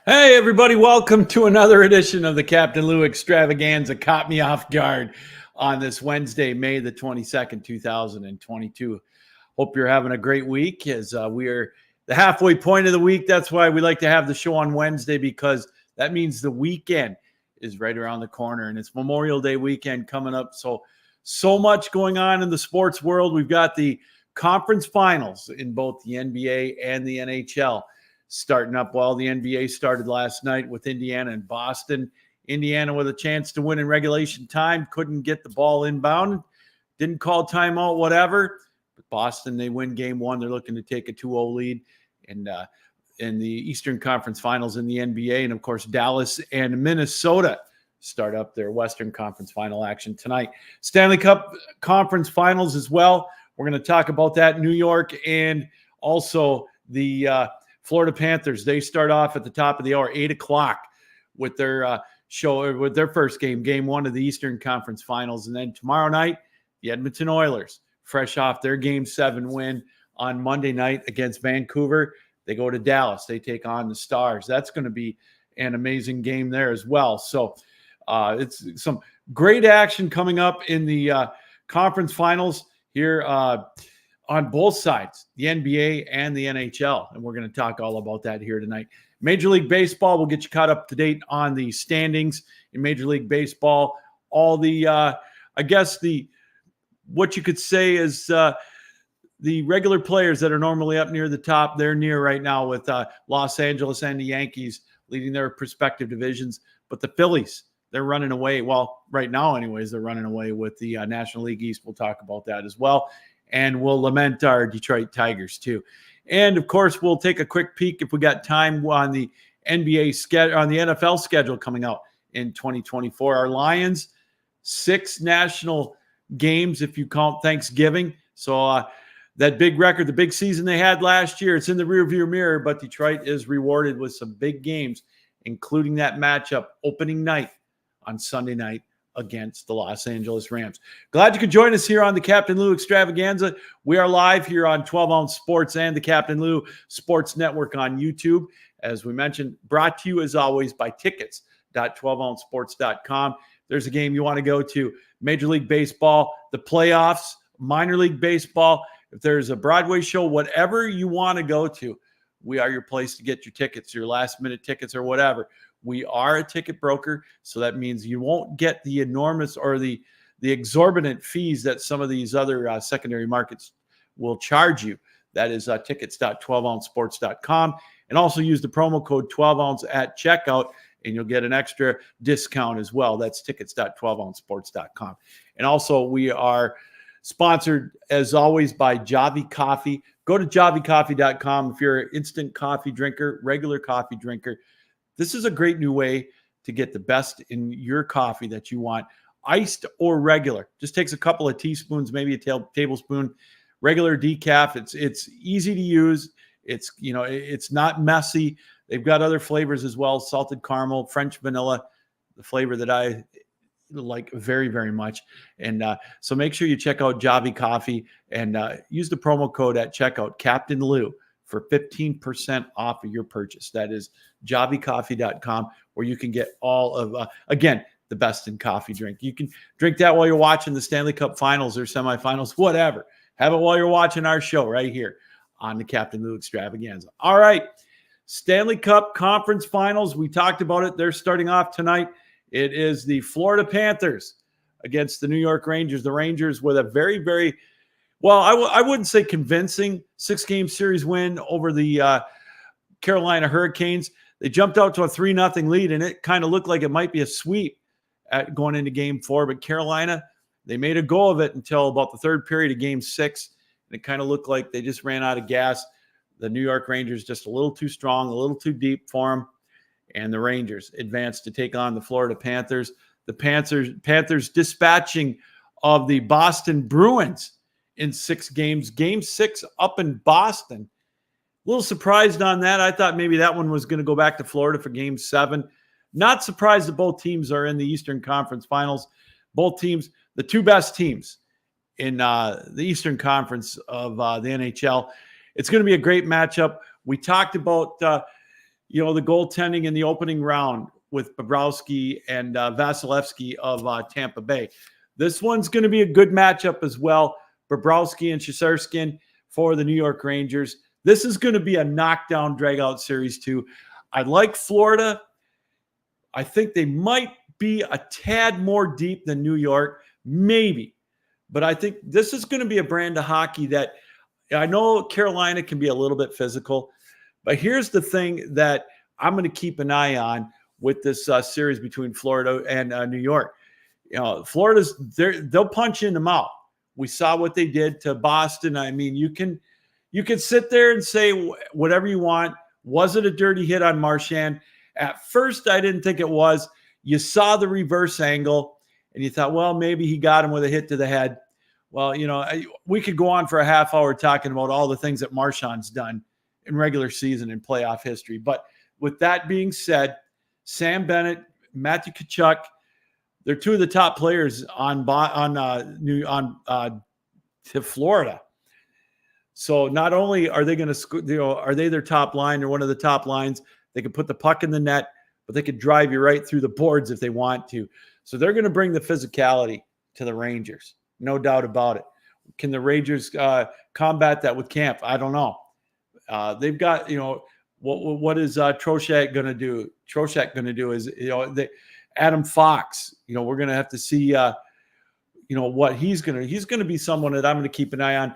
Hey, everybody, welcome to another edition of the Captain Lou Extravaganza. Caught me off guard on this Wednesday, May the 22nd, 2022. Hope you're having a great week as we are the halfway point of the week. That's why we like to have the show on Wednesday, because that means the weekend is right around the corner and it's Memorial Day weekend coming up. So much going on in the sports world. We've got the conference finals in both the NBA and the NHL starting up. Well, the NBA started last night with Indiana and Boston. Indiana with a chance to win in regulation time, couldn't get the ball inbound, didn't call timeout, whatever. But Boston, they win game one. They're looking to take a 2-0 lead in the Eastern Conference Finals in the NBA. And, of course, Dallas and Minnesota start up their Western Conference Final action tonight. Stanley Cup Conference Finals as well. We're going to talk about that. New York and also the Florida Panthers, they start off at the top of the hour, 8 o'clock, with their with their first game one of the Eastern Conference Finals. And then tomorrow night, the Edmonton Oilers, fresh off their Game 7 win on Monday night against Vancouver, they go to Dallas. They take on the Stars. That's going to be an amazing game there as well. So it's some great action coming up in the conference finals here on both sides, the NBA and the NHL. And we're going to talk all about that here tonight. Major League Baseball, we'll get you caught up to date on the standings in Major League Baseball. All the, what you could say is the regular players that are normally up near the top, they're near right now with Los Angeles and the Yankees leading their respective divisions. But the Phillies, they're running away. Well, right now anyways, they're running away with the National League East. We'll talk about that as well. And we'll lament our Detroit Tigers too. And of course, we'll take a quick peek if we got time on the NBA schedule, on the NFL schedule coming out in 2024. Our Lions, 6 national games if you count Thanksgiving. So that big record, the big season they had last year, it's in the rearview mirror, but Detroit is rewarded with some big games, including that matchup opening night on Sunday night against the Los Angeles Rams. Glad you could join us here on the Captain Lou Extravaganza. We are live here on 12 Ounce Sports and the Captain Lou Sports Network on YouTube. As we mentioned, brought to you as always by tickets.12ouncesports.com. There's a game you want to go to, Major League Baseball, the playoffs, minor league baseball. If there's a Broadway show, whatever you want to go to, we are your place to get your tickets, your last minute tickets or whatever. We are a ticket broker, so that means you won't get the enormous or the exorbitant fees that some of these other secondary markets will charge you. That is tickets.12ouncesports.com. And also use the promo code 12ounce at checkout, and you'll get an extra discount as well. That's tickets.12ouncesports.com. And also, we are sponsored, as always, by Javi Coffee. Go to javicoffee.com if you're an instant coffee drinker, regular coffee drinker. This is a great new way to get the best in your coffee that you want, iced or regular. Just takes a couple of teaspoons, maybe a tablespoon, regular decaf. It's easy to use. It's not messy. They've got other flavors as well, salted caramel, French vanilla, the flavor that I like very, very much. And so make sure you check out Javi Coffee and use the promo code at checkout, Captain Lou, for 15% off of your purchase. That is javicoffee.com, where you can get all of, again, the best in coffee drink. You can drink that while you're watching the Stanley Cup Finals or semifinals, whatever. Have it while you're watching our show right here on the Captain Lou Extravaganza. All right, Stanley Cup Conference Finals. We talked about it. They're starting off tonight. It is the Florida Panthers against the New York Rangers. The Rangers with a very, very, well, I wouldn't say convincing 6-game series win over the Carolina Hurricanes. They jumped out to a 3-0 lead, and it kind of looked like it might be a sweep going into Game 4. But Carolina, they made a go of it until about the third period of Game 6, and it kind of looked like they just ran out of gas. The New York Rangers just a little too strong, a little too deep for them, and the Rangers advanced to take on the Florida Panthers. The Panthers dispatching of the Boston Bruins in 6 games. Game 6 up in Boston. A little surprised on that. I thought maybe that one was going to go back to Florida for Game 7. Not surprised that both teams are in the Eastern Conference Finals. Both teams, the two best teams in the Eastern Conference of the NHL. It's going to be a great matchup. We talked about, the goaltending in the opening round with Bobrovsky and Vasilevsky of Tampa Bay. This one's going to be a good matchup as well. Bobrovsky and Shesterkin for the New York Rangers. This is going to be a knockdown, drag-out series too. I like Florida. I think they might be a tad more deep than New York, maybe. But I think this is going to be a brand of hockey that I know Carolina can be a little bit physical. But here's the thing that I'm going to keep an eye on with this series between Florida and New York. Florida's they'll punch you in the mouth. We saw what they did to Boston. I mean, you can sit there and say whatever you want. Was it a dirty hit on Marchand? At first, I didn't think it was. You saw the reverse angle, and you thought, well, maybe he got him with a hit to the head. Well, we could go on for a half hour talking about all the things that Marchand's done in regular season and playoff history. But with that being said, Sam Bennett, Matthew Tkachuk, they're two of the top players to Florida. So not only are they going to, are they their top line or one of the top lines? They can put the puck in the net, but they could drive you right through the boards if they want to. So they're going to bring the physicality to the Rangers, no doubt about it. Can the Rangers combat that with Camp? I don't know. They've got, what is Trocheck going to do? Trocheck going to do is, Adam Fox. We're going to have to see, what he's going to be someone that I'm going to keep an eye on.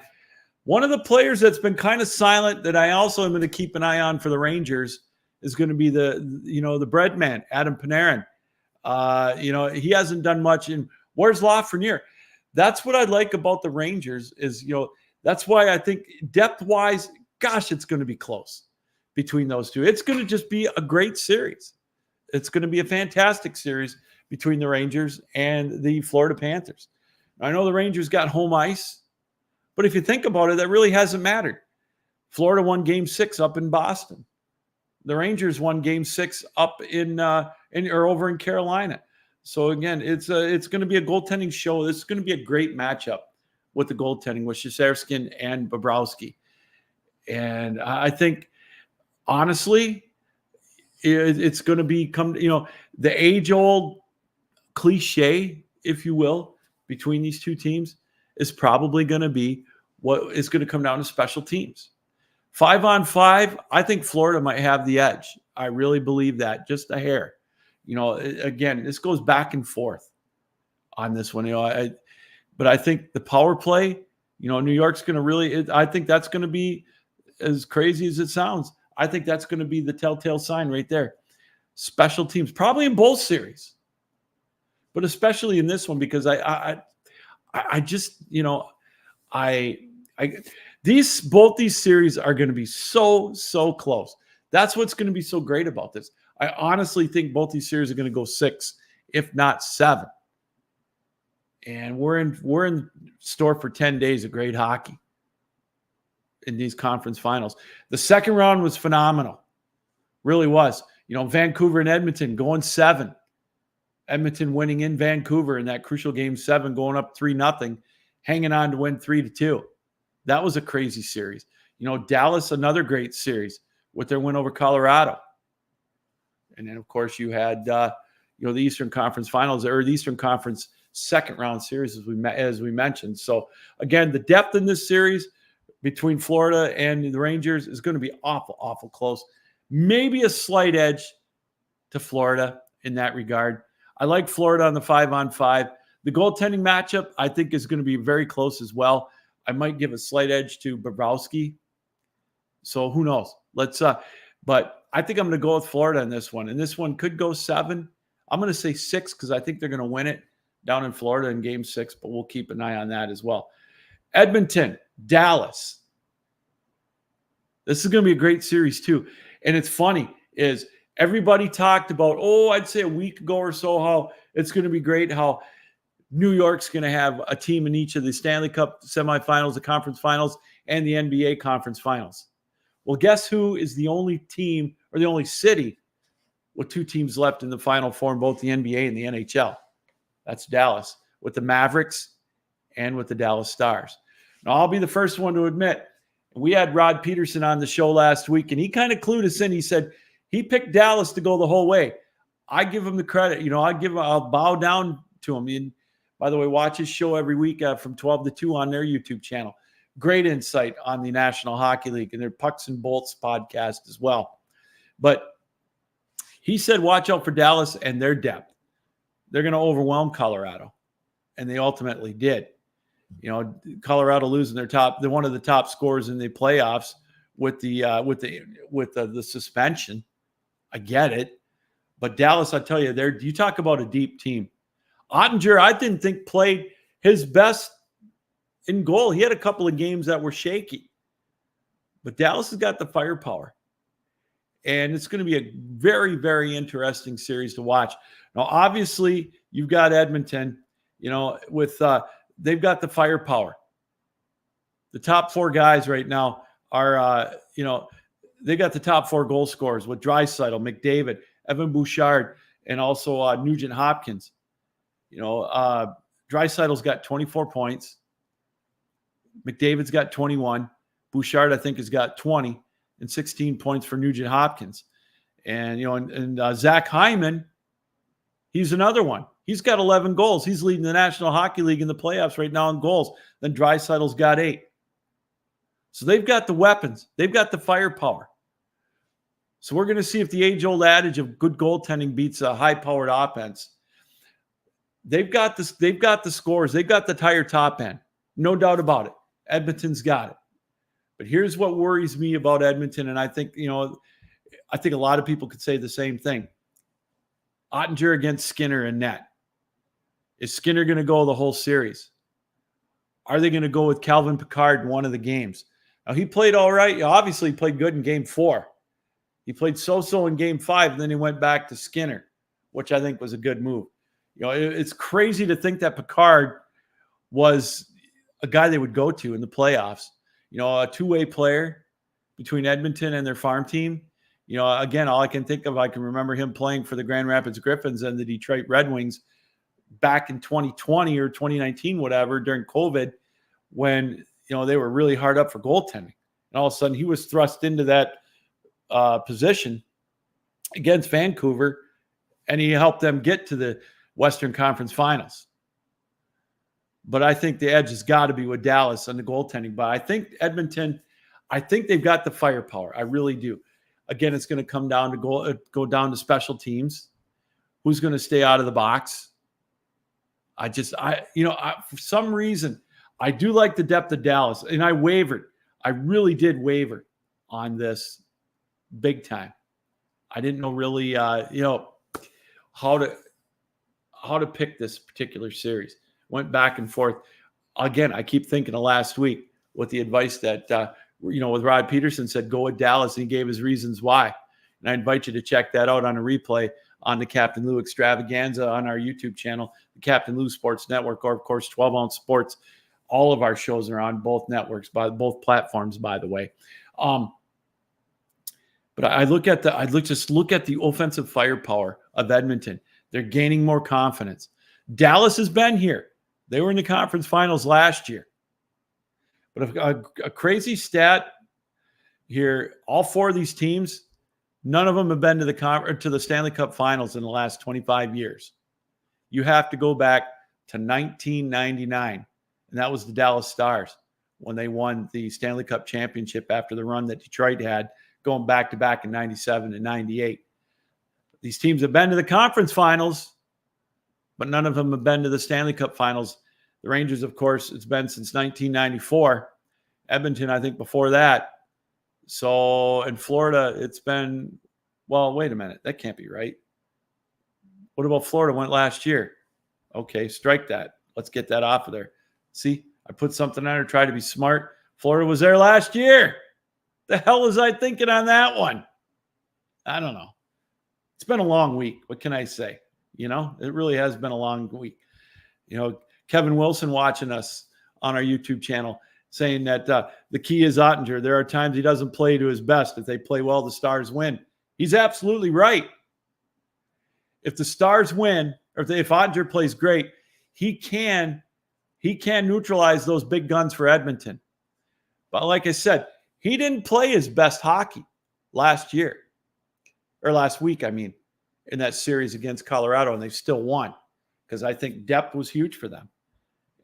One of the players that's been kind of silent that I also am going to keep an eye on for the Rangers is going to be the bread man, Adam Panarin. He hasn't done much. And where's Lafreniere? That's what I like about the Rangers is, that's why I think depth-wise, gosh, it's going to be close between those two. It's going to just be a great series. It's going to be a fantastic series between the Rangers and the Florida Panthers. I know the Rangers got home ice, but if you think about it, that really hasn't mattered. Florida won Game 6 up in Boston. The Rangers won Game 6 up over in Carolina. So again, it's going to be a goaltending show. This is going to be a great matchup with the goaltending with Shesterkin and Bobrovsky. And I think, honestly, it's going to become, the age-old cliche, if you will, between these two teams is probably going to be what is going to come down to special teams. 5-on-5, I think Florida might have the edge. I really believe that, just a hair. Again, this goes back and forth on this one. But I think the power play, New York's going to really. I think that's going to be, as crazy as it sounds, I think that's going to be the telltale sign right there. Special teams, probably in both series, but especially in this one because I just both these series are going to be so close. That's what's going to be so great about this. I honestly think both these series are going to go 6, if not 7. And we're in store for 10 days of great hockey in these conference finals. The second round was phenomenal. Really was. Vancouver and Edmonton going 7. Edmonton winning in Vancouver in that crucial Game 7, going up 3-0, hanging on to win 3-2. That was a crazy series. Dallas, another great series with their win over Colorado. And then, of course, you had, the Eastern Conference Finals or the Eastern Conference second round series, as we mentioned. So, again, the depth in this series between Florida and the Rangers is going to be awful close. Maybe a slight edge to Florida in that regard. I like Florida on the 5-on-5. The goaltending matchup, I think, is going to be very close as well. I might give a slight edge to Bobrovsky. So who knows? But I think I'm going to go with Florida in this one. And this one could go 7. I'm going to say 6 because I think they're going to win it down in Florida in Game 6, but we'll keep an eye on that as well. Edmonton, Dallas. This is going to be a great series too. And it's funny is everybody talked about, I'd say a week ago or so, how it's going to be great, how New York's going to have a team in each of the Stanley Cup semifinals, the conference finals, and the NBA conference finals. Well, guess who is the only team or the only city with 2 teams left in the Final Four in both the NBA and the NHL? That's Dallas, with the Mavericks and with the Dallas Stars. Now, I'll be the first one to admit, we had Rod Peterson on the show last week, and he kind of clued us in. He said, He picked Dallas to go the whole way. I give him the credit. I'll bow down to him. And by the way, watch his show every week from 12 to 2 on their YouTube channel. Great insight on the National Hockey League and their Pucks and Bolts podcast as well. But he said, watch out for Dallas and their depth. They're going to overwhelm Colorado. And they ultimately did. Colorado losing they're one of the top scorers in the playoffs with the suspension. I get it. But Dallas, I tell you, you talk about a deep team. Ottinger, I didn't think played his best in goal. He had a couple of games that were shaky. But Dallas has got the firepower. And it's going to be a very, very interesting series to watch. Now, obviously, you've got Edmonton, they've got the firepower. The top 4 guys right now are, they got the top 4 goal scorers with Draisaitl, McDavid, Evan Bouchard, and also Nugent Hopkins. Draisaitl's got 24 points. McDavid's got 21. Bouchard, I think, has got 20 and 16 points for Nugent Hopkins. And, Zach Hyman, he's another one. He's got 11 goals. He's leading the National Hockey League in the playoffs right now in goals. Then Draisaitl's got 8. So they've got the weapons. They've got the firepower. So we're going to see if the age-old adage of good goaltending beats a high-powered offense. They've got this. They've got the scores. They've got the entire top end. No doubt about it. Edmonton's got it. But here's what worries me about Edmonton, and I think a lot of people could say the same thing. Ottinger against Skinner in net. Is Skinner going to go the whole series? Are they going to go with Calvin Pickard in one of the games? Now, he played all right. Obviously, he played good in Game 4. He played so-so in Game 5, and then he went back to Skinner, which I think was a good move. It's crazy to think that Pickard was a guy they would go to in the playoffs. A two-way player between Edmonton and their farm team. Again, all I can think of, I can remember him playing for the Grand Rapids Griffins and the Detroit Red Wings back in 2020 or 2019, whatever, during COVID, when, they were really hard up for goaltending. And all of a sudden he was thrust into that position against Vancouver, and he helped them get to the Western Conference Finals. But I think the edge has got to be with Dallas on the goaltending. But I think Edmonton, they've got the firepower. I really do. Again, it's going to come down to go down to special teams. Who's going to stay out of the box? For some reason, I do like the depth of Dallas, and I wavered. I really did waver on this big time. I didn't know really, how to pick this particular series. Went back and forth. Again, I keep thinking of last week with the advice that, with Rod Peterson said, go with Dallas, and he gave his reasons why. And I invite you to check that out on a replay on the Captain Lou Extravaganza on our YouTube channel, the Captain Lou Sports Network, or, of course, 12 Ounce Sports. All of our shows are on both networks, by both platforms, by the way. But I look at the offensive firepower of Edmonton. They're gaining more confidence. Dallas has been here. They were in the conference finals last year. But a crazy stat here, all 4 of these teams, none of them have been to the Stanley Cup finals in the last 25 years. You have to go back to 1999, and that was the Dallas Stars when they won the Stanley Cup championship after the run that Detroit had, going back-to-back in 97 and 98. These teams have been to the conference finals, but none of them have been to the Stanley Cup finals. The Rangers, of course, it's been since 1994. Edmonton, I think, before that. So in Florida, it's been, well, wait a minute. That can't be right. What about Florida went last year? Okay, strike that. Let's get that off of there. See, I put something on there, tried to be smart. Florida was there last year. The hell was I thinking on that one? I don't know. It's been a long week. What can I say? It really has been a long week. Kevin Wilson watching us on our YouTube channel saying that the key is Ottinger. There are times he doesn't play to his best. If they play well, the Stars win. He's absolutely right. If the Stars win, or if Ottinger plays great, he can neutralize those big guns for Edmonton. But like I said, he didn't play his best hockey last year. or last week, I mean, in that series against Colorado, and they still won because I think depth was huge for them.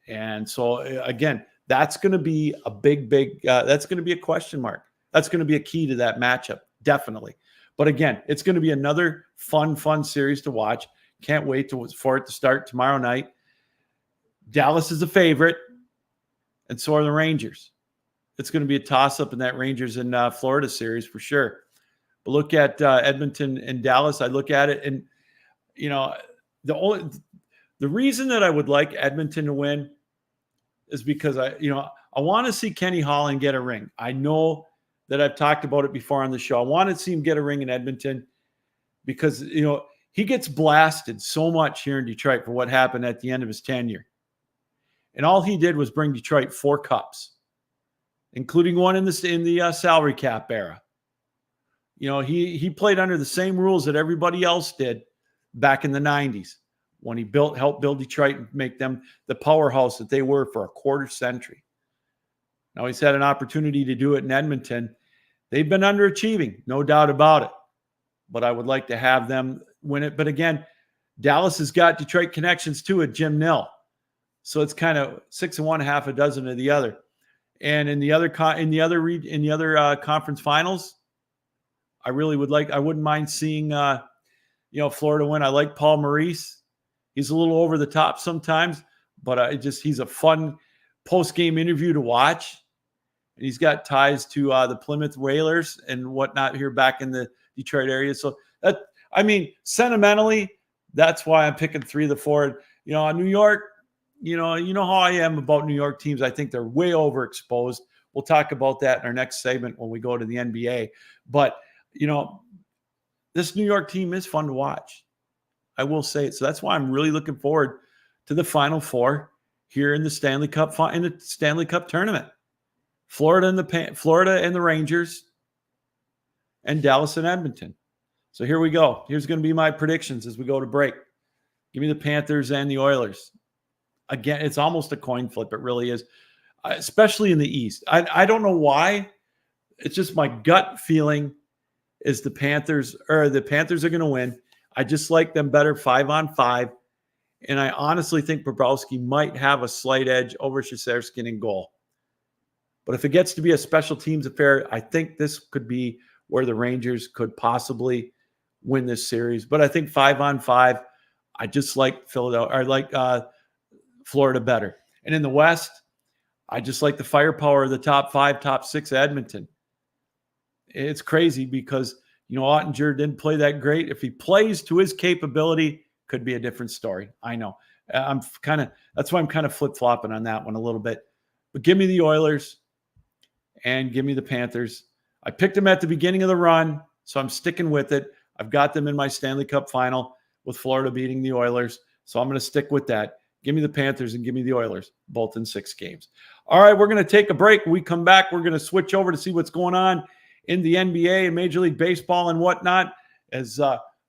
And so, again, that's going to be a big, that's going to be a question mark. That's going to be a key to that matchup, definitely. But again, it's going to be another fun series to watch. Can't wait for it to start tomorrow night. Dallas is a favorite, and so are the Rangers. It's going to be a toss-up in that Rangers and Florida series for sure. But look at Edmonton and Dallas. I look at it, and the reason that I would like Edmonton to win is because I want to see Kenny Holland get a ring. I know that I've talked about it before on the show. I want to see him get a ring in Edmonton because he gets blasted so much here in Detroit for what happened at the end of his tenure. And all he did was bring Detroit 4 cups, including one in the salary cap era. He played under the same rules that everybody else did back in the 90s when he helped build Detroit and make them the powerhouse that they were for a quarter century. Now he's had an opportunity to do it in Edmonton. They've been underachieving, no doubt about it. But I would like to have them win it. But again, Dallas has got Detroit connections too at Jim Nill. So it's kind of 6 of one, half a dozen of the other. And in the other conference finals, I wouldn't mind seeing Florida win. I like Paul Maurice. He's a little over the top sometimes, but he's a fun post-game interview to watch. And he's got ties to the Plymouth Whalers and whatnot here back in the Detroit area. So sentimentally, that's why I'm picking 3 of the 4. New York, you know how I am about New York teams. I think they're way overexposed. We'll talk about that in our next segment when we go to the NBA. But, this New York team is fun to watch. I will say it. So that's why I'm really looking forward to the Final Four here in the Stanley Cup tournament. Florida and the Rangers, and Dallas and Edmonton. So here we go. Here's going to be my predictions as we go to break. Give me the Panthers and the Oilers. Again, it's almost a coin flip. It really is, especially in the East. I don't know why. It's just my gut feeling is the Panthers are going to win. I just like them better 5-on-5. And I honestly think Bobrovsky might have a slight edge over Shesterkin in goal. But if it gets to be a special teams affair, I think this could be where the Rangers could possibly win this series. But I think 5-on-5, I just like Philadelphia. I like Florida better. And in the West, I just like the firepower of the top 5, top 6 Edmonton. It's crazy because, Ottinger didn't play that great. If he plays to his capability, could be a different story. I know. That's why I'm kind of flip-flopping on that one a little bit. But give me the Oilers and give me the Panthers. I picked them at the beginning of the run, so I'm sticking with it. I've got them in my Stanley Cup final with Florida beating the Oilers, so I'm going to stick with that. Give me the Panthers and give me the Oilers, both in 6 games. All right, we're going to take a break. When we come back, we're going to switch over to see what's going on in the NBA and Major League Baseball and whatnot as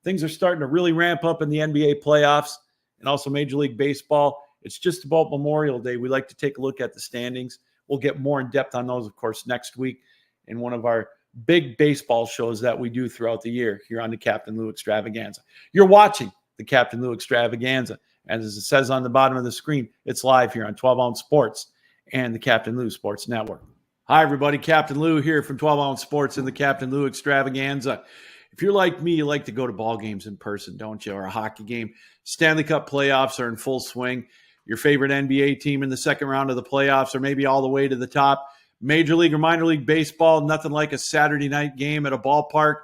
things are starting to really ramp up in the NBA playoffs and also Major League Baseball. It's just about Memorial Day. We like to take a look at the standings. We'll get more in depth on those, of course, next week in one of our big baseball shows that we do throughout the year here on the Captain Lou Extravaganza. You're watching the Captain Lou Extravaganza. And as it says on the bottom of the screen, it's live here on 12 Ounce Sports and the Captain Lou Sports Network. Hi, everybody. Captain Lou here from 12 Ounce Sports and the Captain Lou Extravaganza. If you're like me, you like to go to ball games in person, don't you? Or a hockey game. Stanley Cup playoffs are in full swing. Your favorite NBA team in the second round of the playoffs or maybe all the way to the top. Major League or minor league baseball, nothing like a Saturday night game at a ballpark.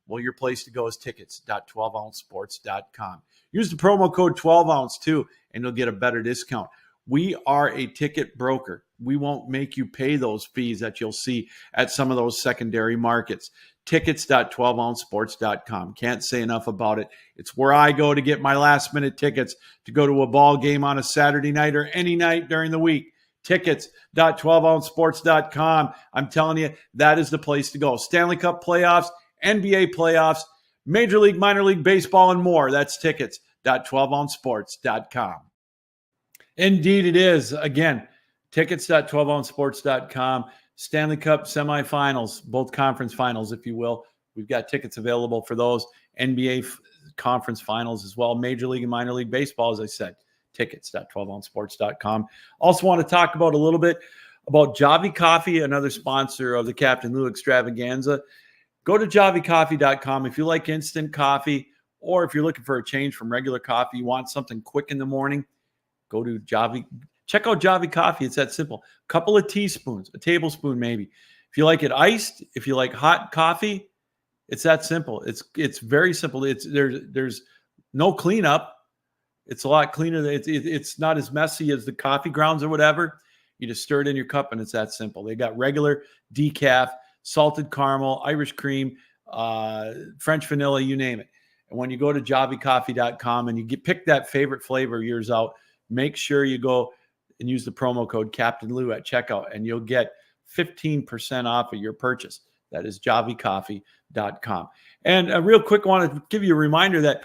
Well, your place to go is tickets.12ouncesports.com. Use the promo code 12ounce too, and you'll get a better discount. We are a ticket broker. We won't make you pay those fees that you'll see at some of those secondary markets. Tickets.12ouncesports.com. Can't say enough about it. It's where I go to get my last-minute tickets to go to a ball game on a Saturday night or any night during the week. Tickets.12ouncesports.com. I'm telling you, that is the place to go. Stanley Cup playoffs, NBA playoffs, Major League, minor league baseball, and more. That's tickets.12ouncesports.com. Indeed, it is. Again, tickets.12ouncesports.com. Stanley Cup semifinals, both conference finals, if you will. We've got tickets available for those. NBA conference finals as well. Major League and minor league baseball, as I said. Tickets.12ouncesports.com. Also want to talk about a little bit about Javi Coffee, another sponsor of the Captain Lou Extravaganza. Go to javicoffee.com if you like instant coffee, or if you're looking for a change from regular coffee, you want something quick in the morning, go to Javi. Check out Javi Coffee. It's that simple. A couple of teaspoons, a tablespoon maybe. If you like it iced, if you like hot coffee, it's that simple. It's very simple. There's no cleanup. It's a lot cleaner. It's not as messy as the coffee grounds or whatever. You just stir it in your cup and it's that simple. They got regular, decaf, salted caramel, Irish cream, French vanilla, you name it. And when you go to javicoffee.com and you pick that favorite flavor of yours out, make sure you go and use the promo code Captain Lou at checkout, and you'll get 15% off of your purchase. That is javicoffee.com. And real quick, I want to give you a reminder that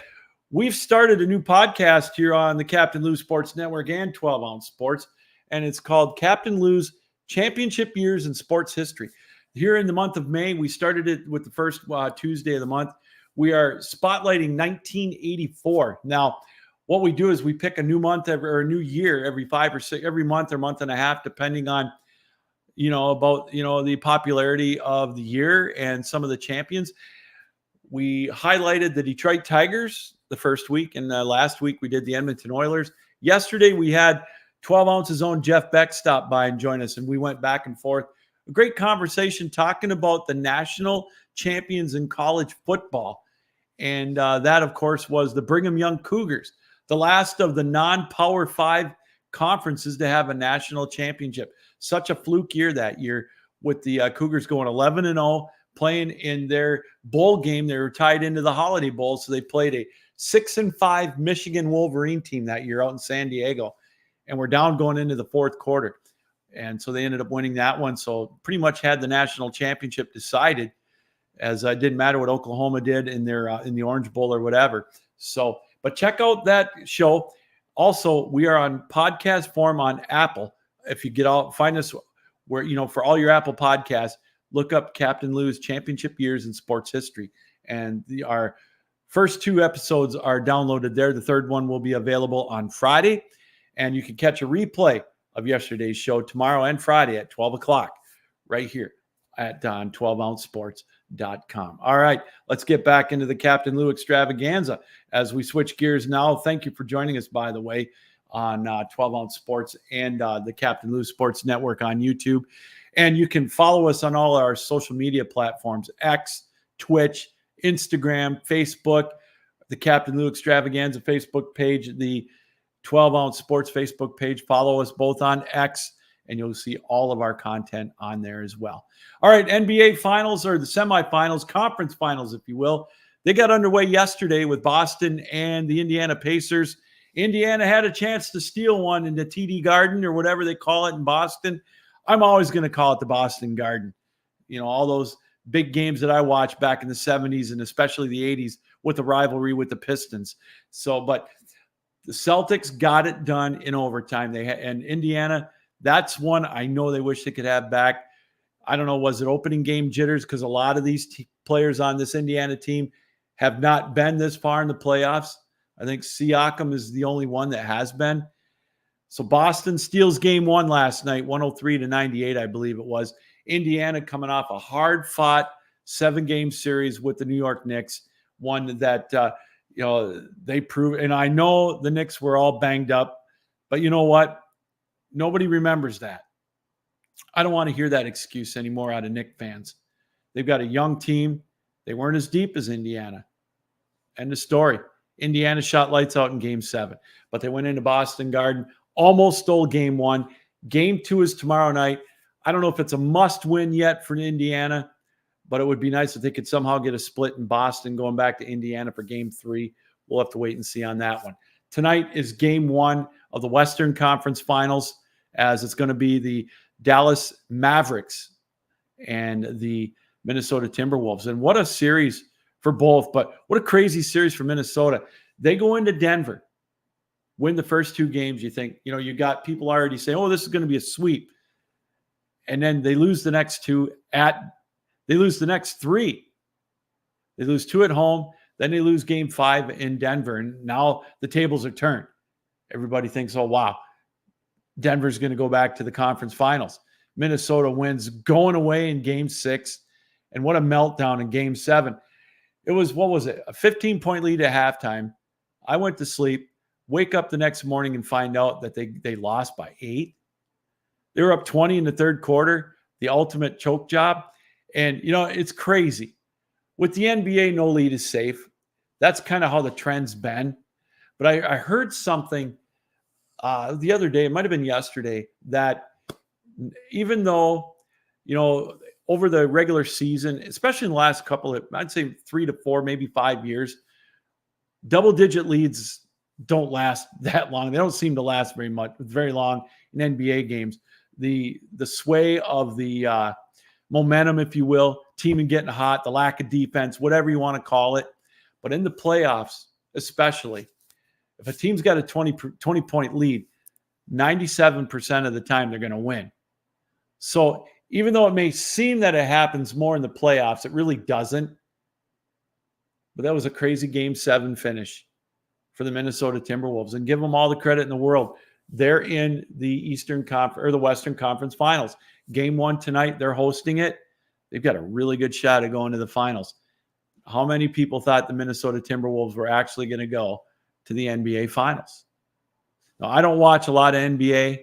we've started a new podcast here on the Captain Lou Sports Network and 12 Ounce Sports, and it's called Captain Lou's Championship Years in Sports History. Here in the month of May, we started it with the first Tuesday of the month. We are spotlighting 1984. Now, what we do is we pick a new month or a new year every 5 or 6, every month or month and a half, depending on, the popularity of the year and some of the champions. We highlighted the Detroit Tigers the first week, and last week we did the Edmonton Oilers. Yesterday we had 12 Ounce's own Jeff Beck stop by and join us, and we went back and forth. A great conversation talking about the national champions in college football. And that, of course, was the Brigham Young Cougars, the last of the non-Power 5 conferences to have a national championship. Such a fluke year that year with the Cougars going 11-0, playing in their bowl game. They were tied into the Holiday Bowl, so they played a 6-5 Michigan Wolverine team that year out in San Diego, and we're down going into the fourth quarter. And so they ended up winning that one. So pretty much had the national championship decided, as it didn't matter what Oklahoma did in their in the Orange Bowl or whatever. So, but check out that show. Also, we are on podcast form on Apple. If you find us where, for all your Apple podcasts, look up Captain Lou's Championship Years in Sports History. And our first 2 episodes are downloaded there. The third one will be available on Friday. And you can catch a replay of yesterday's show tomorrow and Friday at 12 o'clock right here at 12ouncesports.com. All right, let's get back into the Captain Lou Extravaganza as we switch gears now. Thank you for joining us, by the way, on 12 Ounce Sports and the Captain Lou Sports Network on YouTube. And you can follow us on all our social media platforms, X, Twitch, Instagram, Facebook, the Captain Lou Extravaganza Facebook page, the 12 Ounce Sports Facebook page. Follow us both on X, and you'll see all of our content on there as well. All right, NBA finals, or the semifinals, conference finals, if you will. They got underway yesterday with Boston and the Indiana Pacers. Indiana had a chance to steal one in the TD Garden, or whatever they call it in Boston. I'm always going to call it the Boston Garden. All those big games that I watched back in the 70s and especially the 80s with the rivalry with the Pistons. But the Celtics got it done in overtime. And Indiana, that's one I know they wish they could have back. I don't know, was it opening game jitters? Because a lot of these players on this Indiana team have not been this far in the playoffs. I think Siakam is the only one that has been. So Boston steals game 1 last night, 103-98, I believe it was. Indiana coming off a hard-fought 7-game series with the New York Knicks, one that they proved. And I know the Knicks were all banged up, but you know what? Nobody remembers that. I don't want to hear that excuse anymore out of Knicks fans. They've got a young team. They weren't as deep as Indiana. End of story. Indiana shot lights out in game 7, but they went into Boston Garden, almost stole game 1. Game 2 is tomorrow night. I don't know if it's a must win yet for Indiana, but it would be nice if they could somehow get a split in Boston going back to Indiana for game 3. We'll have to wait and see on that one. Tonight is game 1 of the Western Conference Finals, as it's going to be the Dallas Mavericks and the Minnesota Timberwolves. And what a series for both, but what a crazy series for Minnesota. They go into Denver, win the first 2 games. You think, you got people already saying, oh, this is going to be a sweep. And then they lose the next 2 they lose the next 3 They lose 2 at home. Then they lose game 5 in Denver. And now the tables are turned. Everybody thinks, oh, wow, Denver's going to go back to the conference finals. Minnesota wins going away in game 6. And what a meltdown in game 7. It was, what was it? A 15-point lead at halftime. I went to sleep, wake up the next morning and find out that they lost by 8. They were up 20 in the third quarter, the ultimate choke job. And, it's crazy. With the NBA, no lead is safe. That's kind of how the trend's been. But I heard something the other day, it might have been yesterday, that even though, over the regular season, especially in the last couple of, I'd say 3 to 4, maybe 5 years, double-digit leads don't last that long. They don't seem to last very long in NBA games. The sway of the momentum, if you will, team getting hot, the lack of defense, whatever you want to call it. But in the playoffs, especially, if a team's got a 20-point lead, 97% of the time they're going to win. So even though it may seem that it happens more in the playoffs, it really doesn't. But that was a crazy game 7 finish for the Minnesota Timberwolves, and give them all the credit in the world. They're in the Eastern Conference or the Western Conference Finals. Game 1 tonight, they're hosting it. They've got a really good shot at going to the finals. How many people thought the Minnesota Timberwolves were actually going to go to the NBA Finals? Now, I don't watch a lot of NBA.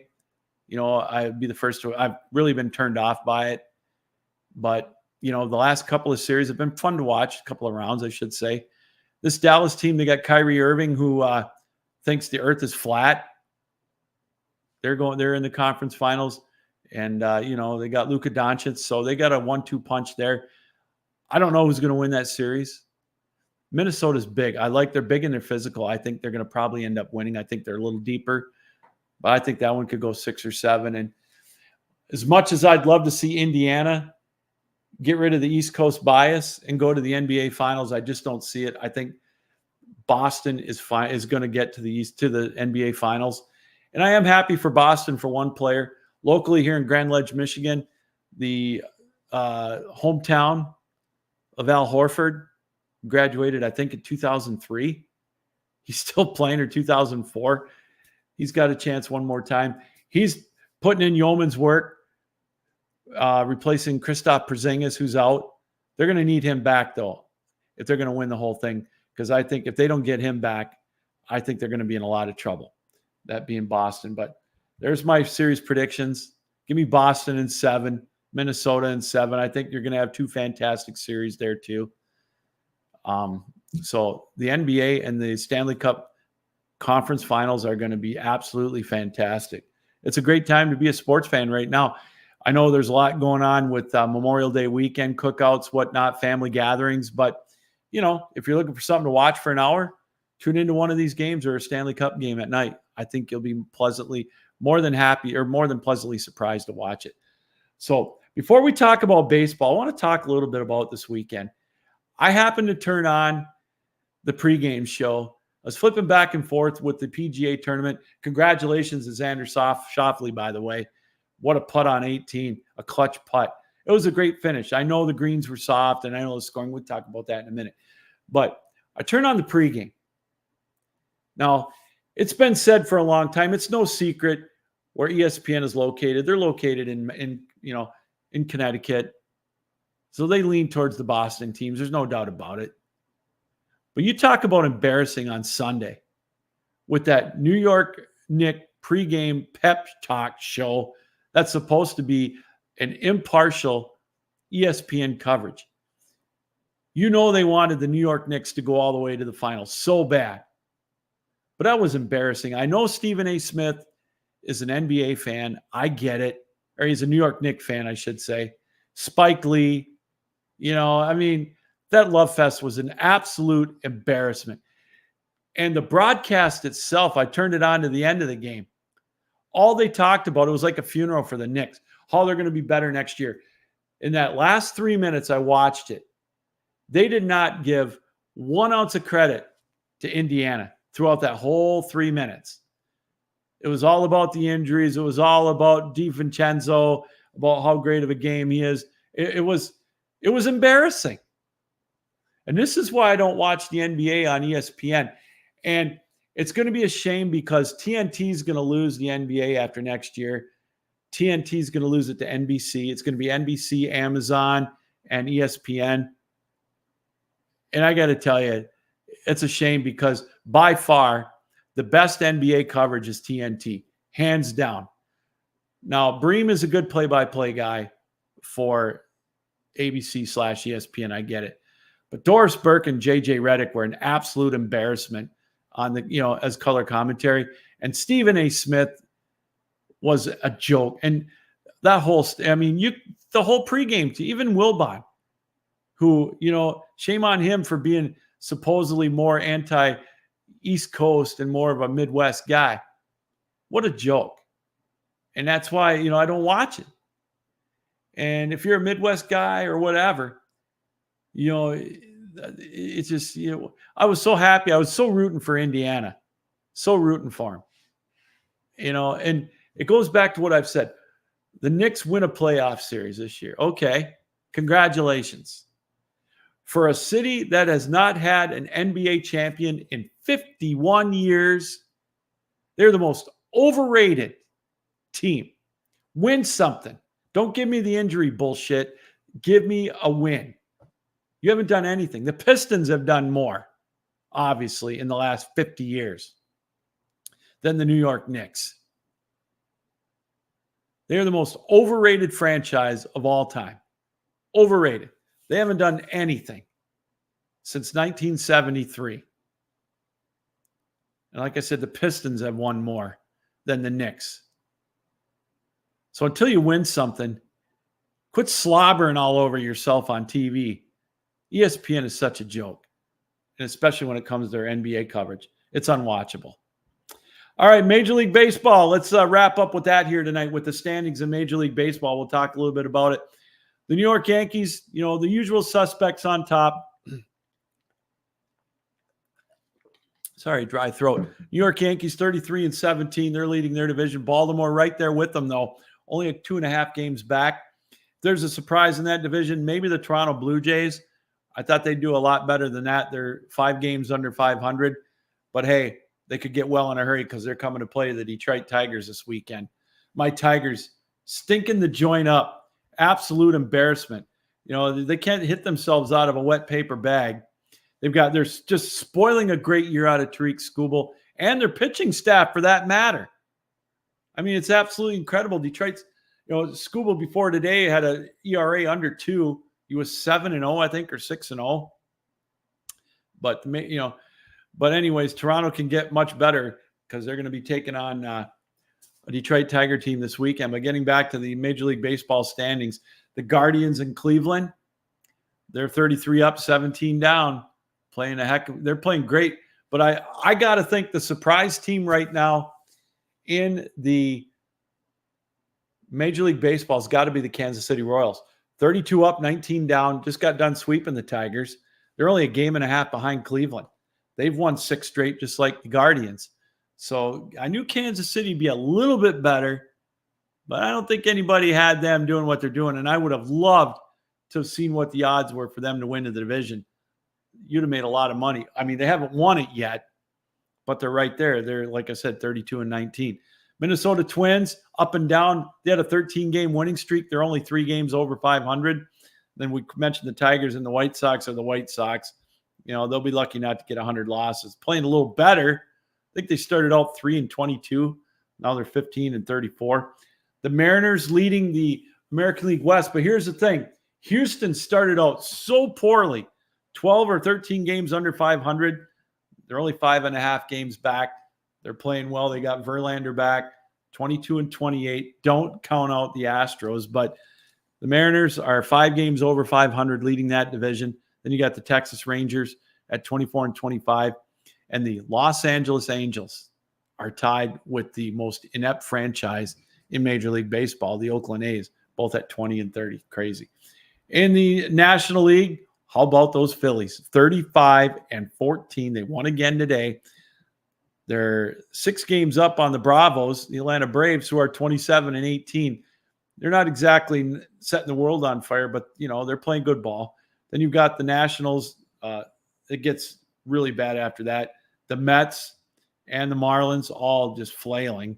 I'd be the first to. I've really been turned off by it. But, the last couple of series have been fun to watch, a couple of rounds, I should say. This Dallas team, they got Kyrie Irving, who thinks the earth is flat. They're in the conference finals. And, they got Luka Doncic. So they got a 1-2 punch there. I don't know who's going to win that series. Minnesota's big. They're big and they're physical. I think they're going to probably end up winning. I think they're a little deeper. But I think that one could go 6 or 7. And as much as I'd love to see Indiana get rid of the East Coast bias and go to the NBA Finals, I just don't see it. I think Boston is going to get to the NBA Finals. And I am happy for Boston for one player. Locally here in Grand Ledge, Michigan, the hometown of Al Horford, graduated, I think, in 2003. He's still playing, or 2004. He's got a chance one more time. He's putting in yeoman's work, replacing Kristaps Porzingis, who's out. They're going to need him back, though, if they're going to win the whole thing, because I think if they don't get him back, I think they're going to be in a lot of trouble, that being Boston. But there's my series predictions. Give me Boston in 7, Minnesota in 7. I think you're going to have 2 fantastic series there, too. So the NBA and the Stanley Cup Conference Finals are going to be absolutely fantastic. It's a great time to be a sports fan right now. I know there's a lot going on with Memorial Day weekend, cookouts, whatnot, family gatherings. But, if you're looking for something to watch for an hour, tune into one of these games or a Stanley Cup game at night. I think you'll be more than pleasantly surprised to watch it. So before we talk about baseball, I want to talk a little bit about this weekend. I happened to turn on the pregame show. I was flipping back and forth with the PGA tournament. Congratulations to Xander Schauffele, by the way. What a putt on 18, a clutch putt. It was a great finish. I know the greens were soft, and I know the scoring. We'll talk about that in a minute. But I turned on the pregame. Now, it's been said for a long time. It's no secret where ESPN is located. They're located in Connecticut. So they lean towards the Boston teams. There's no doubt about it. But you talk about embarrassing on Sunday with that New York Knicks pregame pep talk show that's supposed to be an impartial ESPN coverage. They wanted the New York Knicks to go all the way to the finals so bad. But that was embarrassing. I know Stephen A. Smith is an NBA fan. I get it. Or he's a New York Knicks fan, I should say. Spike Lee. That love fest was an absolute embarrassment. And the broadcast itself, I turned it on to the end of the game. All they talked about, it was like a funeral for the Knicks, how they're going to be better next year. In that last 3 minutes, I watched it. They did not give 1 ounce of credit to Indiana throughout that whole 3 minutes. It was all about the injuries. It was all about DiVincenzo, about how great of a game he is. It was embarrassing. And this is why I don't watch the NBA on ESPN. And it's going to be a shame because TNT is going to lose the NBA after next year. TNT is going to lose it to NBC. It's going to be NBC, Amazon, and ESPN. And I got to tell you, it's a shame because by far the best NBA coverage is TNT, hands down. Now, Bream is a good play-by-play guy for ABC/ESPN. I get it. But Doris Burke and JJ Redick were an absolute embarrassment on the, as color commentary. And Stephen A. Smith was a joke. And that whole, the whole pregame team, even Wilbon, who, shame on him for being supposedly more anti-East Coast and more of a Midwest guy. What a joke. And that's why, I don't watch it. And if you're a Midwest guy or whatever, it's just, I was so happy. I was so rooting for Indiana, so rooting for him, and it goes back to what I've said. The Knicks win a playoff series this year. Okay. Congratulations. For a city that has not had an NBA champion in 51 years, they're the most overrated team. Win something. Don't give me the injury bullshit. Give me a win. You haven't done anything. The Pistons have done more, obviously, in the last 50 years than the New York Knicks. They're the most overrated franchise of all time. Overrated. They haven't done anything since 1973. And like I said, the Pistons have won more than the Knicks. So until you win something, quit slobbering all over yourself on TV. ESPN is such a joke, and especially when it comes to their NBA coverage. It's unwatchable. All right, Major League Baseball. Let's wrap up with that here tonight with the standings in Major League Baseball. We'll talk a little bit about it. The New York Yankees, the usual suspects on top. Sorry, dry throat. New York Yankees 33-17. They're leading their division. Baltimore right there with them, though. Only 2.5 games back. There's a surprise in that division. Maybe the Toronto Blue Jays. I thought they'd do a lot better than that. They're 5 games under 500. But, hey, they could get well in a hurry because they're coming to play the Detroit Tigers this weekend. My Tigers stinking the joint up. Absolute embarrassment. They can't hit themselves out of a wet paper bag. They're just spoiling a great year out of Tariq Skubal and their pitching staff for that matter. It's absolutely incredible. Detroit's, Skubal before today had an ERA under 2. He was 7-0, I think, or 6-0. But, but anyways, Toronto can get much better because they're going to be taking on a Detroit Tiger team this weekend. But getting back to the Major League Baseball standings, the Guardians in Cleveland, they're 33 up, 17 down, they're playing great. But I got to think the surprise team right now in the Major League Baseball has got to be the Kansas City Royals. 32 up, 19 down, just got done sweeping the Tigers. They're only a game and a half behind Cleveland. They've won 6 straight, just like the Guardians. So I knew Kansas City would be a little bit better, but I don't think anybody had them doing what they're doing. And I would have loved to have seen what the odds were for them to win the division. You'd have made a lot of money. They haven't won it yet, but they're right there. They're, like I said, 32-19. Minnesota Twins, up and down. They had a 13-game winning streak. They're only 3 games over 500. Then we mentioned the Tigers and the White Sox are the White Sox. They'll be lucky not to get 100 losses. Playing a little better. I think they started out 3-22. Now they're 15-34. The Mariners leading the American League West. But here's the thing. Houston started out so poorly. 12 or 13 games under 500. They're only 5.5 games back. They're playing well. They got Verlander back, 22-28. Don't count out the Astros, but the Mariners are 5 games over 500, leading that division. Then you got the Texas Rangers at 24-25, and the Los Angeles Angels are tied with the most inept franchise in Major League Baseball, the Oakland A's, both at 20-30. Crazy. In the National League, how about those Phillies? 35-14. They won again today. They're 6 games up on the Bravos, the Atlanta Braves, who are 27-18. They're not exactly setting the world on fire, but, they're playing good ball. Then you've got the Nationals it gets really bad after that. The Mets and the Marlins all just flailing,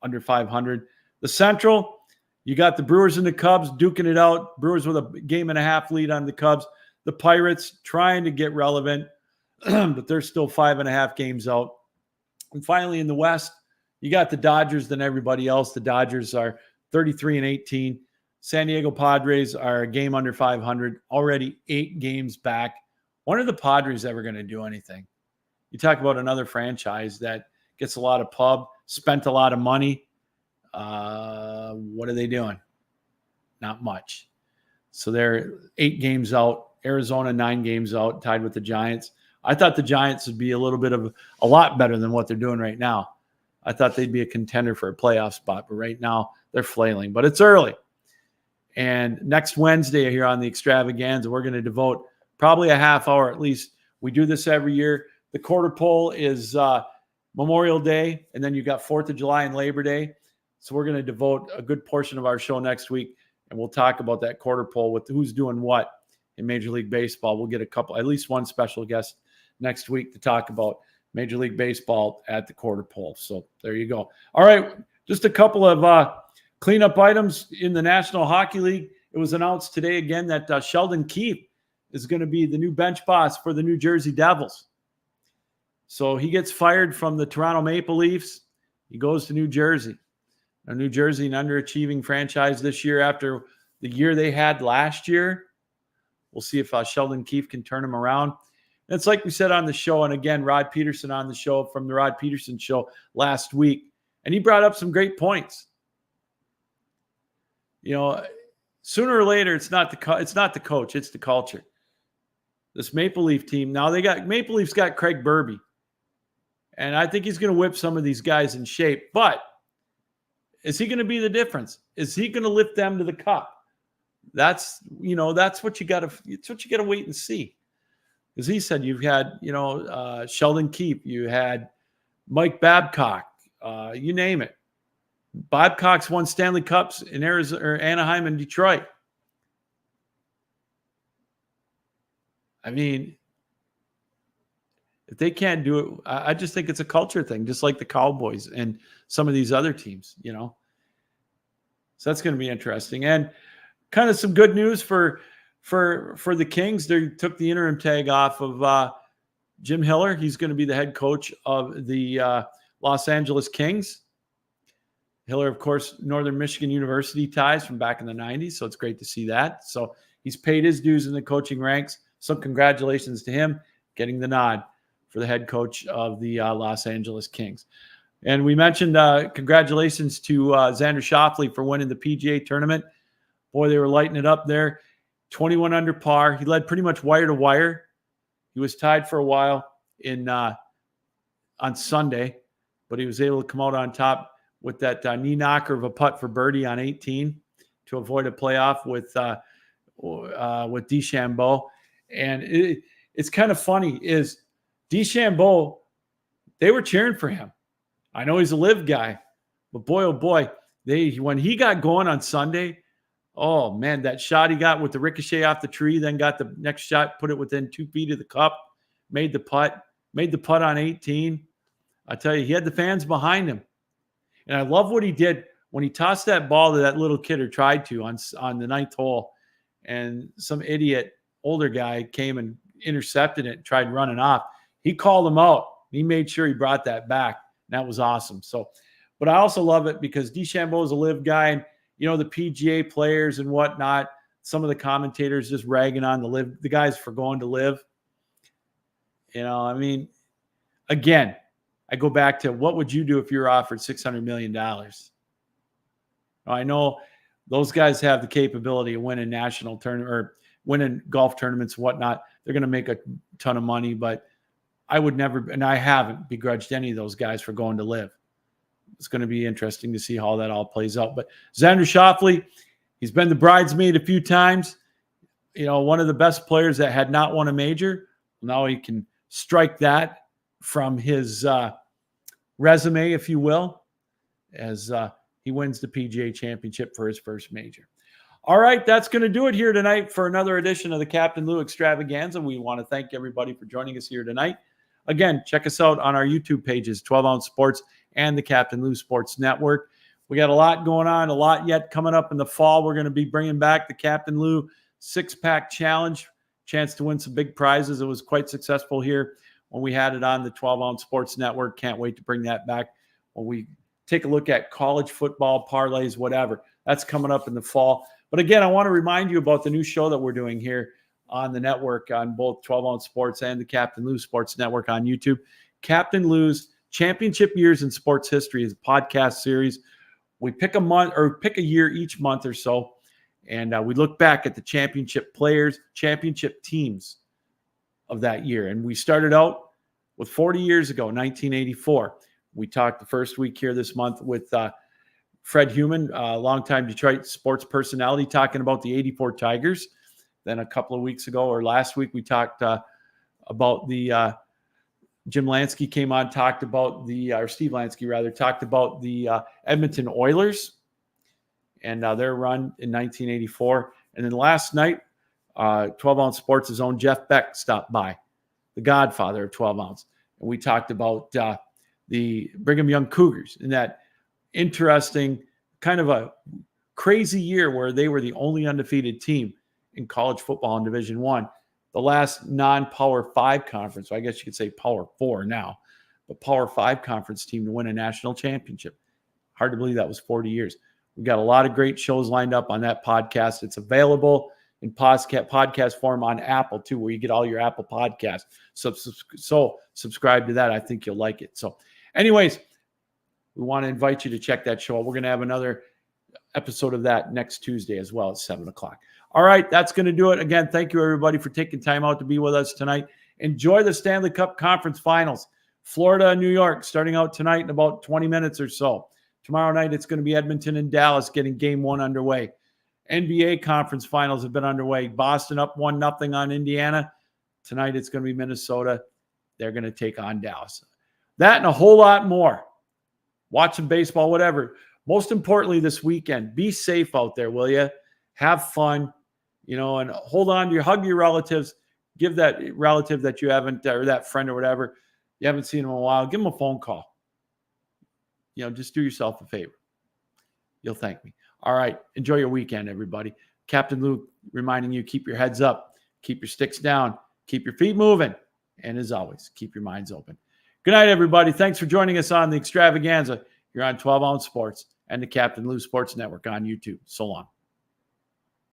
under 500. The Central, you got the Brewers and the Cubs duking it out. Brewers with a 1.5 game lead on the Cubs. The Pirates trying to get relevant, but they're still 5.5 games out. And finally, in the West, you got the Dodgers than everybody else. The Dodgers are 33-18. San Diego Padres are a game under 500, already 8 games back. When are the Padres ever going to do anything? You talk about another franchise that gets a lot of pub, spent a lot of money. What are they doing? Not much. So they're 8 games out. Arizona 9 games out, tied with the Giants. I thought the Giants would be a lot better than what they're doing right now. I thought they'd be a contender for a playoff spot, but right now they're flailing. But it's early. And next Wednesday here on the Extravaganza, we're going to devote probably a half hour at least. We do this every year. The quarter pole is Memorial Day, and then you got 4th of July and Labor Day. So we're going to devote a good portion of our show next week, and we'll talk about that quarter pole with who's doing what in Major League Baseball. We'll get at least one special guest next week to talk about Major League Baseball at the quarter pole. So there you go. All right, just a couple of cleanup items in the National Hockey League. It was announced today again that Sheldon Keefe is going to be the new bench boss for the New Jersey Devils. So he gets fired from the Toronto Maple Leafs. He goes to New Jersey. Now, New Jersey, an underachieving franchise this year after the year they had last year. We'll see if Sheldon Keefe can turn him around. And it's like we said on the show, and again, Rod Peterson on the show from the Rod Peterson Show last week, and he brought up some great points. Sooner or later, it's not the coach, it's the culture. This Maple Leaf team, now Maple Leafs got Craig Berube, and I think he's going to whip some of these guys in shape. But is he going to be the difference? Is he going to lift them to the cup? That's what you got to wait and see. As he said, you've had, Sheldon Keefe, you had Mike Babcock, you name it. Babcock's won Stanley Cups in Arizona, or Anaheim and Detroit. I mean, if they can't do it, I just think it's a culture thing, just like the Cowboys and some of these other teams, So that's going to be interesting. And kind of some good news for the Kings. They took the interim tag off of Jim Hiller. He's going to be the head coach of the Los Angeles Kings. Hiller, of course, Northern Michigan University ties from back in the 90s, so it's great to see that. So he's paid his dues in the coaching ranks. So congratulations to him getting the nod for the head coach of the Los Angeles Kings. And we mentioned congratulations to Xander Schauffele for winning the PGA tournament. Boy, they were lighting it up there. 21 under par. He led pretty much wire to wire. He was tied for a while on Sunday, but he was able to come out on top with that knee knocker of a putt for birdie on 18 to avoid a playoff with DeChambeau. And it's kind of funny is DeChambeau, they were cheering for him. I know he's a live guy, but boy, oh boy, when he got going on Sunday, oh man, that shot he got with the ricochet off the tree, then got the next shot, put it within 2 feet of the cup, made the putt on 18. I tell you, he had the fans behind him. And I love what he did when he tossed that ball to that little kid, or tried to, on the 9th hole, and some idiot older guy came and intercepted it and tried running off. He called him out. He made sure he brought that back. And that was awesome. So, but I also love it because DeChambeau is a live guy, and the PGA players and whatnot, some of the commentators just ragging on the guys for going to live. I mean, again, I go back to what would you do if you were offered $600 million? I know those guys have the capability of winning national tournament or winning golf tournaments and whatnot. They're going to make a ton of money, but I would never, and I haven't begrudged any of those guys for going to live. It's going to be interesting to see how that all plays out. But Xander Schauffele, he's been the bridesmaid a few times. One of the best players that had not won a major. Now he can strike that from his resume, if you will, as he wins the PGA Championship for his first major. All right, that's going to do it here tonight for another edition of the Captain Lou Extravaganza. We want to thank everybody for joining us here tonight. Again, check us out on our YouTube pages, 12 Ounce Sports and the Captain Lou Sports Network. We got a lot going on, a lot yet coming up in the fall. We're going to be bringing back the Captain Lou Six-Pack Challenge, chance to win some big prizes. It was quite successful here when we had it on the 12 Ounce Sports Network. Can't wait to bring that back when we take a look at college football, parlays, whatever. That's coming up in the fall. But again, I want to remind you about the new show that we're doing here on the network on both 12 Ounce Sports and the Captain Lou Sports Network on YouTube. Captain Lou's Championship Years in Sports History is a podcast series. We pick a month or pick a year each month or so, and we look back at the championship players, championship teams of that year. And we started out with 40 years ago, 1984. We talked the first week here this month with Fred Heumann, longtime Detroit sports personality, talking about the 84 Tigers. Then a couple of weeks ago, or last week, we talked about the Jim Lansky came on, talked about or Steve Lansky rather, talked about the Edmonton Oilers and their run in 1984. And then last night, 12 Ounce Sports' own Jeff Beck stopped by, the godfather of 12 Ounce. And we talked about the Brigham Young Cougars in that interesting, kind of a crazy year where they were the only undefeated team in college football in Division I, the last non-Power 5 conference, so I guess you could say Power 4 now, but Power 5 conference team to win a national championship. Hard to believe that was 40 years. We've got a lot of great shows lined up on that podcast. It's available in podcast form on Apple too, where you get all your Apple podcasts. So subscribe to that. I think you'll like it. So anyways, we want to invite you to check that show out. We're going to have another episode of that next Tuesday as well at 7 o'clock. All right, that's going to do it. Again, thank you, everybody, for taking time out to be with us tonight. Enjoy the Stanley Cup Conference Finals. Florida and New York starting out tonight in about 20 minutes or so. Tomorrow night, it's going to be Edmonton and Dallas getting Game 1 underway. NBA Conference Finals have been underway. Boston up 1-0 on Indiana. Tonight, it's going to be Minnesota. They're going to take on Dallas. That and a whole lot more. Watch some baseball, whatever. Most importantly, this weekend, be safe out there, will you? Have fun, and hold on to hug your relatives. Give that relative that you haven't, or that friend or whatever, you haven't seen in a while, give them a phone call. Just do yourself a favor. You'll thank me. All right. Enjoy your weekend, everybody. Captain Lou reminding you, keep your heads up, keep your sticks down, keep your feet moving, and as always, keep your minds open. Good night, everybody. Thanks for joining us on the Extravaganza. You're on 12 Ounce Sports and the Captain Lou Sports Network on YouTube. So long.